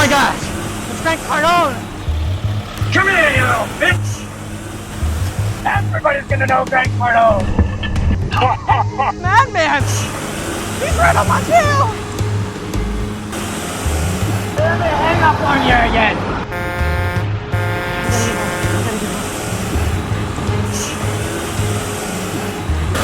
my gosh! It's Grant Cardone! Come here, you little bitch! Everybody's gonna know Grant Cardone! Madman! He's right on my tail! Let me hang up on you again!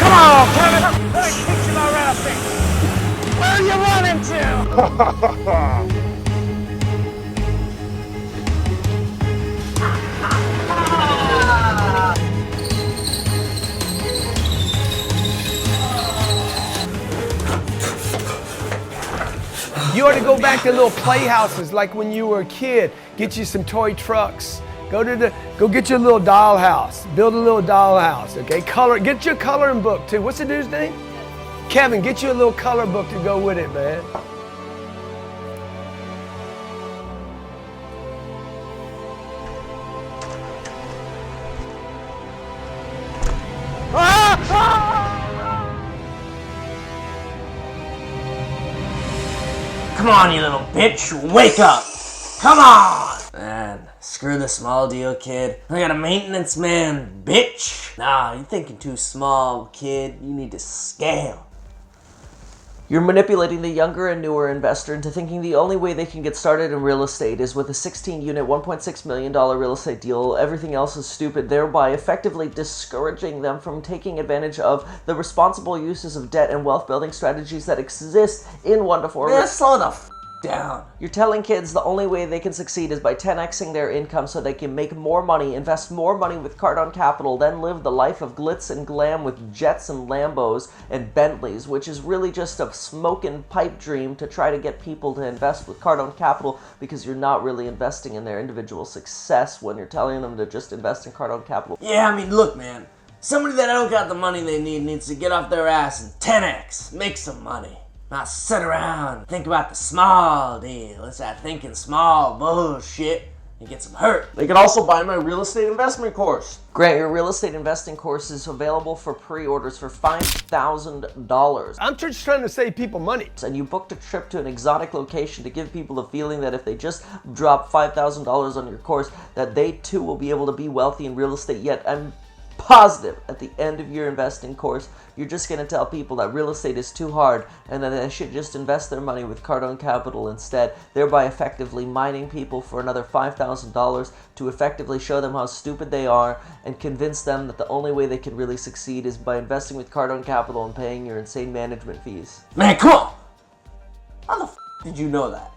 Come on, Kevin! Let me teach you about wrestling! Where are you running to? You ought to go back to little playhouses like when you were a kid. Get you some toy trucks. Go get you a little dollhouse. Build a little dollhouse, okay? Get your coloring book too. What's the dude's name? Kevin, get you a little color book to go with it, man. Come on, you little bitch, wake up! Come on! Man, screw the small deal, kid. I got a maintenance man, bitch! Nah, you're thinking too small, kid. You need to scale. You're manipulating the younger and newer investor into thinking the only way they can get started in real estate is with a 16-unit, $1.6 million real estate deal. Everything else is stupid, thereby effectively discouraging them from taking advantage of the responsible uses of debt and wealth-building strategies that exist in 1 to 4. Man, slow the f*** down. You're telling kids the only way they can succeed is by 10xing their income so they can make more money, invest more money with Cardone Capital, then live the life of glitz and glam with jets and Lambos and Bentleys, which is really just a smoke and pipe dream to try to get people to invest with Cardone Capital because you're not really investing in their individual success when you're telling them to just invest in Cardone Capital. Yeah, I mean, look, man. Somebody that don't got the money they need needs to get off their ass and 10x, make some money. Not sit around and think about the small deal. It's that thinking small bullshit and get some hurt. They can also buy my real estate investment course. Grant, your real estate investing course is available for pre-orders for $5,000. I'm just trying to save people money. And you booked a trip to an exotic location to give people the feeling that if they just drop $5,000 on your course, that they too will be able to be wealthy in real estate. Yet I'm positive at the end of your investing course, you're just going to tell people that real estate is too hard and that they should just invest their money with Cardone Capital instead, thereby effectively mining people for another $5,000 to effectively show them how stupid they are and convince them that the only way they can really succeed is by investing with Cardone Capital and paying your insane management fees. Man, come on! How the f*** did you know that?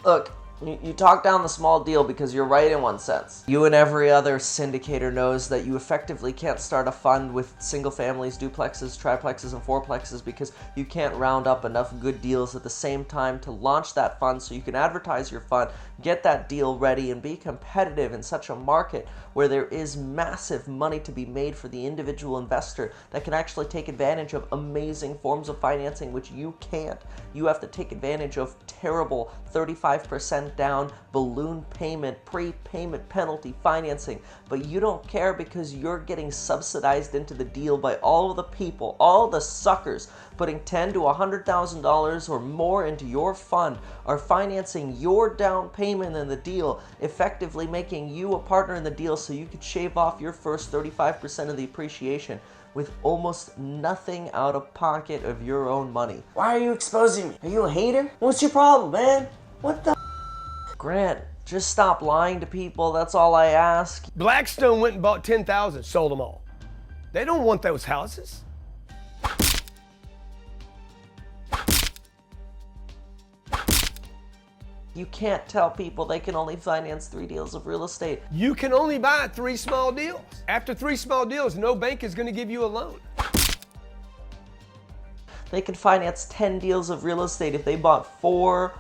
Look, you talk down the small deal because you're right in one sense. You and every other syndicator knows that you effectively can't start a fund with single families, duplexes, triplexes, and fourplexes because you can't round up enough good deals at the same time to launch that fund so you can advertise your fund, get that deal ready, and be competitive in such a market where there is massive money to be made for the individual investor that can actually take advantage of amazing forms of financing, which you can't. You have to take advantage of terrible 35% down balloon payment, prepayment penalty financing, but you don't care because you're getting subsidized into the deal by all of the people, all the suckers putting $10,000 to $100,000 or more into your fund are financing your down payment in the deal, effectively making you a partner in the deal so you could shave off your first 35% of the appreciation with almost nothing out of pocket of your own money. Why are you exposing me? Are you a hater? What's your problem, man? What the Grant, just stop lying to people, that's all I ask. Blackstone went and bought 10,000, sold them all. They don't want those houses. You can't tell people they can only finance 3 deals of real estate. You can only buy 3 small deals. After 3 small deals, no bank is going to give you a loan. They can finance 10 deals of real estate if they bought 4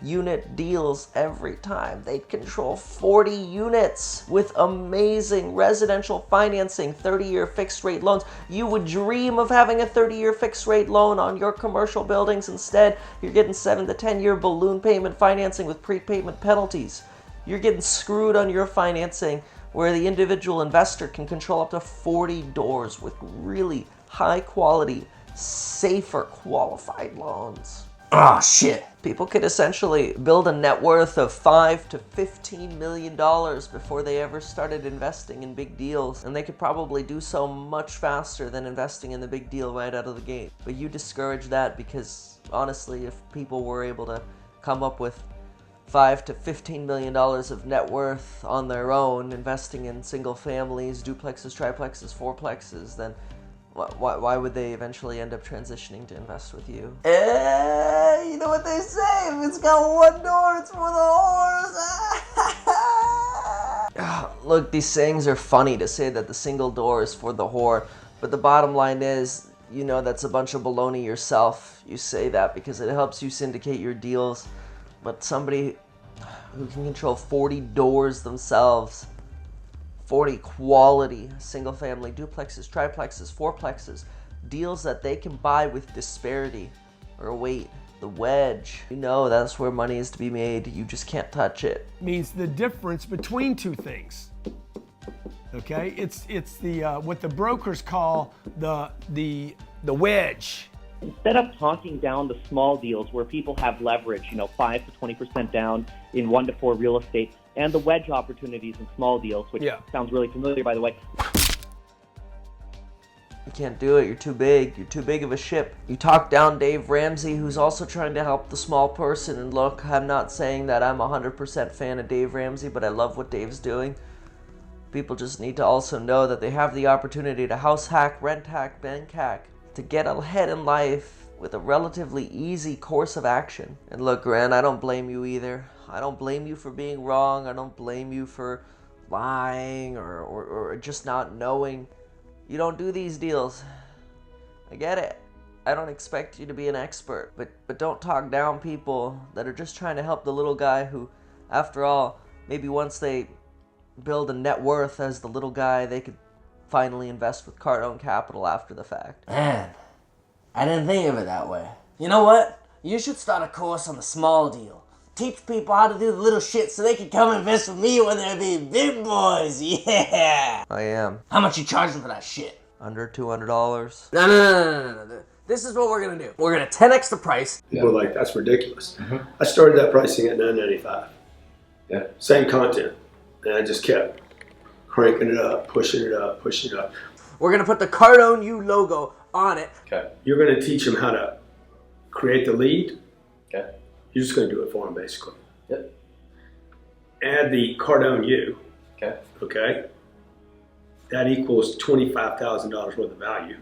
unit deals every time. They'd control 40 units with amazing residential financing, 30-year fixed rate loans. You would dream of having a 30-year fixed rate loan on your commercial buildings. Instead, you're getting 7 to 10-year balloon payment financing with prepayment penalties. You're getting screwed on your financing where the individual investor can control up to 40 doors with really high quality, safer qualified loans. Oh shit. People could essentially build a net worth of $5 to $15 million before they ever started investing in big deals, and they could probably do so much faster than investing in the big deal right out of the gate. But you discourage that because honestly, if people were able to come up with $5 to $15 million of net worth on their own, investing in single families, duplexes, triplexes, fourplexes, then why would they eventually end up transitioning to invest with you? You know what they say, if it's got one door, it's for the whores. Look, these sayings are funny to say that the single door is for the whore, but the bottom line is, you know that's a bunch of baloney yourself. You say that because it helps you syndicate your deals, but somebody who can control 40 doors themselves, 40 quality single-family duplexes, triplexes, fourplexes, deals that they can buy with disparity, or wait, the wedge. You know that's where money is to be made. You just can't touch it. Means the difference between two things. Okay, it's the what the brokers call the wedge. Instead of talking down the small deals where people have leverage, 5 to 20% down in 1 to 4 real estate, and the wedge opportunities in small deals, which sounds really familiar, by the way. You can't do it. You're too big. You're too big of a ship. You talk down Dave Ramsey, who's also trying to help the small person. And look, I'm not saying that I'm 100% fan of Dave Ramsey, but I love what Dave's doing. People just need to also know that they have the opportunity to house hack, rent hack, bank hack, to get ahead in life with a relatively easy course of action. And look, Grant, I don't blame you either. I don't blame you for being wrong. I don't blame you for lying or just not knowing. You don't do these deals. I get it. I don't expect you to be an expert, but don't talk down people that are just trying to help the little guy who, after all, maybe once they build a net worth as the little guy, they could finally invest with Cardone capital after the fact. Man, I didn't think of it that way. You know what? You should start a course on the small deal. Teach people how to do the little shit so they can come invest with me when they're being big boys. Yeah! I am. How much you charging for that shit? Under $200. No. This is what we're gonna do. We're gonna 10x the price. People are like, that's ridiculous. I started that pricing at $9.95. Yeah. Same content. And I just kept cranking it up, pushing it up. We're gonna put the Cardone U logo on it. Okay. You're going to teach them how to create the lead. Okay. You're just going to do it for them, basically. Yep. Add the Cardone U. Okay. Okay. That equals $25,000 worth of value.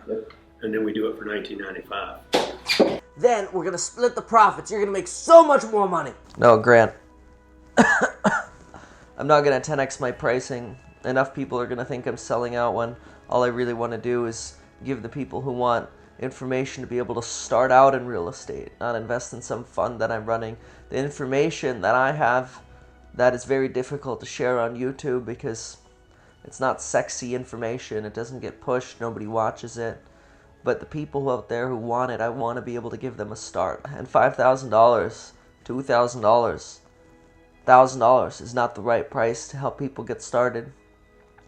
Yep. And then we do it for $19.95. Then we're gonna split the profits. You're gonna make so much more money. No, Grant. I'm not going to 10x my pricing. Enough people are going to think I'm selling out when all I really want to do is give the people who want information to be able to start out in real estate, not invest in some fund that I'm running. The information that I have that is very difficult to share on YouTube because it's not sexy information. It doesn't get pushed. Nobody watches it. But the people out there who want it, I want to be able to give them a start. And $5,000, $2,000, $1,000 is not the right price to help people get started.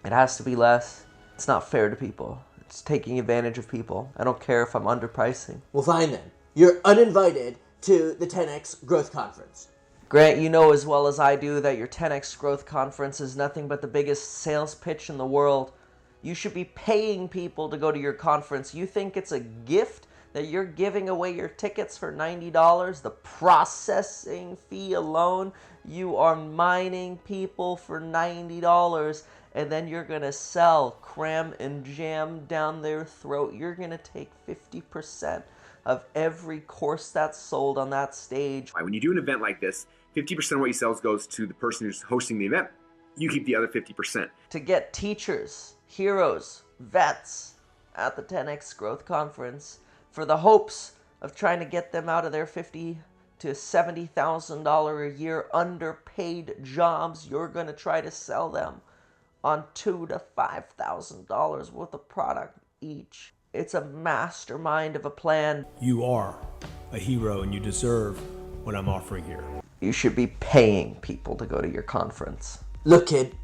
It has to be less. It's not fair to people. It's taking advantage of people. I don't care if I'm underpricing. Well, fine then. You're uninvited to the 10X Growth Conference. Grant, you know as well as I do that your 10X Growth Conference is nothing but the biggest sales pitch in the world. You should be paying people to go to your conference. You think it's a gift that you're giving away your tickets for $90? The processing fee alone, you are mining people for $90, and then you're going to sell, cram and jam down their throat. You're going to take 50% of every course that's sold on that stage. When you do an event like this, 50% of what you sell goes to the person who's hosting the event. You keep the other 50%. To get teachers, heroes, vets at the 10X Growth Conference for the hopes of trying to get them out of their $50,000 to $70,000 a year underpaid jobs, you're going to try to sell them on $2,000 to $5,000 worth of product each. It's a mastermind of a plan. You are a hero and you deserve what I'm offering here. You should be paying people to go to your conference. Look, kid,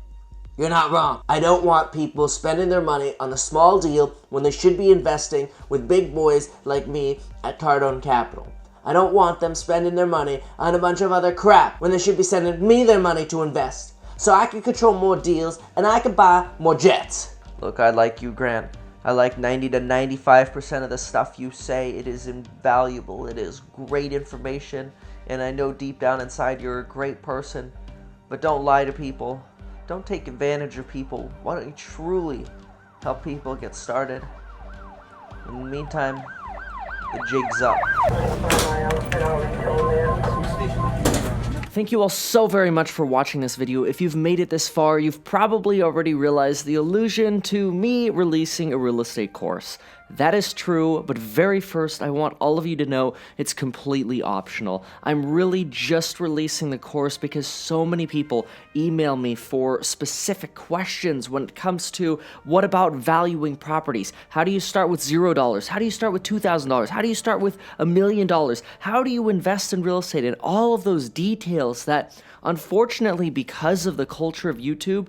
you're not wrong. I don't want people spending their money on a small deal when they should be investing with big boys like me at Cardone Capital. I don't want them spending their money on a bunch of other crap when they should be sending me their money to invest. So I can control more deals and I can buy more jets. Look, I like you, Grant. I like 90 to 95% of the stuff you say. It is invaluable. It is great information. And I know deep down inside you're a great person. But don't lie to people. Don't take advantage of people. Why don't you truly help people get started? In the meantime, the jig's up. Thank you all so very much for watching this video. If you've made it this far, you've probably already realized the allusion to me releasing a real estate course. That is true, but very first, I want all of you to know it's completely optional. I'm really just releasing the course because so many people email me for specific questions when it comes to what about valuing properties? How do you start with $0? How do you start with $2,000? How do you start with $1 million? How do you invest in real estate? And all of those details that, unfortunately, because of the culture of YouTube.com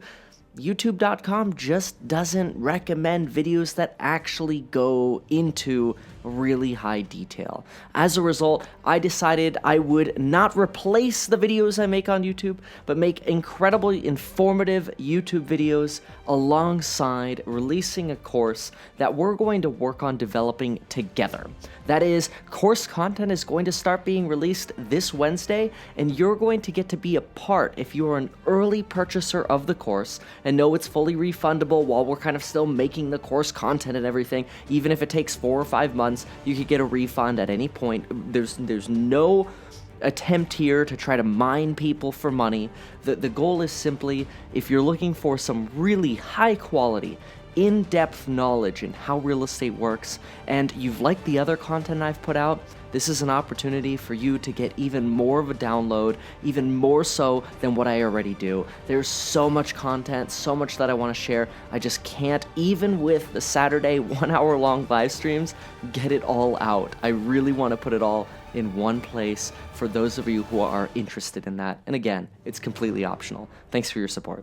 just doesn't recommend videos that actually go into really high detail. As a result, I decided I would not replace the videos I make on YouTube, but make incredibly informative YouTube videos alongside releasing a course that we're going to work on developing together. That is, course content is going to start being released this Wednesday, and you're going to get to be a part if you're an early purchaser of the course and know it's fully refundable while we're kind of still making the course content and everything. Even if it takes 4 or 5 months, you could get a refund at any point. There's no attempt here to try to mine people for money. The goal is simply, if you're looking for some really high quality, in-depth knowledge in how real estate works, and you've liked the other content I've put out, this is an opportunity for you to get even more of a download, even more so than what I already do. There's so much content, so much that I want to share. I just can't, even with the Saturday 1 hour long live streams, get it all out. I really want to put it all in one place for those of you who are interested in that. And again, it's completely optional. Thanks for your support.